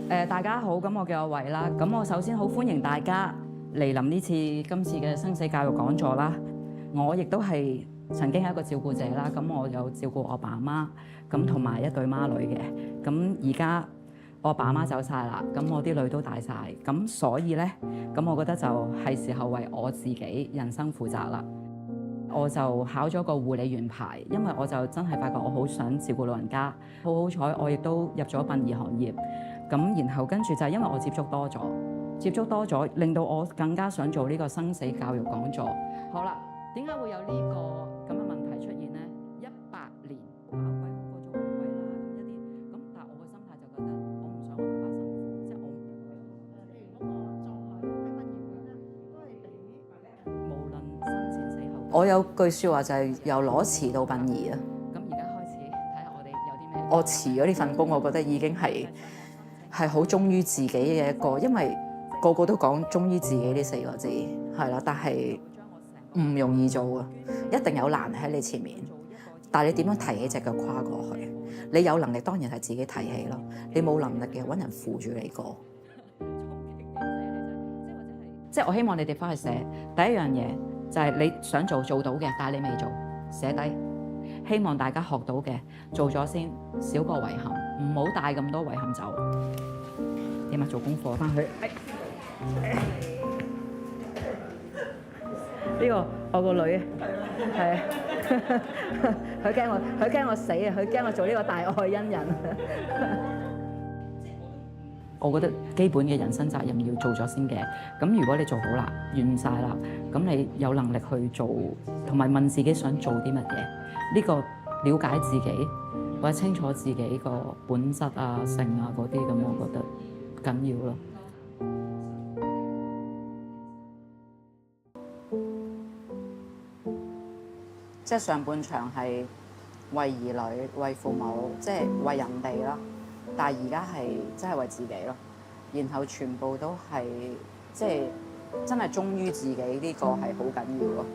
大家好，咁我叫阿慧啦。咁我首先好歡迎大家嚟臨今次嘅生死教育講座啦。我亦都係曾經係一個照顧者啦。咁我有照顧我爸媽，咁同埋一對孖女嘅。咁而家我爸媽走晒啦，咁我啲女都大晒。咁所以咧，咁我覺得就係時候為我自己人生負責啦。我就考咗個護理員牌，因為我就真係發覺我好想照顧老人家。好彩我亦都入咗殯儀行業。咁然後跟住就係因為我接觸多咗，令到我更加想做呢個生死教育講座。好啦，點解會有呢個咁嘅問題出現咧？100年考鬼好過做好鬼啦，咁一啲咁，但係我個心態就覺得我唔想我爸爸辛苦，即係我譬如嗰個作為喺殯儀館咧，都係俾無論生前死後。我有句説話就係由裸辭到殯儀啊。咁而家開始睇下我哋有啲咩？我辭咗呢份工，我覺得已經係好忠於自己嘅一個，因為個個都講忠於自己呢4個字，係啦，但係唔容易做啊，一定有難喺你前面。但係你點樣提起隻腳跨過去？你有能力當然係自己提起咯，你冇能力嘅揾人扶住你過。即係我希望你哋翻去寫第一樣嘢，就係你想做到嘅，但係你未做，寫低。希望大家學到嘅做咗先，少個遺憾，唔好帶咁多遺憾走。點啊？做功課翻去。呢個我個女係，佢驚我死啊！佢驚我做呢個大愛恩人。我覺得基本嘅人生責任要做咗先嘅。咁如果你做好啦，完晒啦，咁你有能力去做，同埋問自己想做啲乜嘢？呢個了解自己或者清楚自己個本質啊、性啊嗰啲，咁我覺得緊要咯。即係上半場係為兒女、為父母，即係為人哋啦。但係而家係真係為自己咯。然後全部都係即係真係忠於自己，呢個係好緊要咯。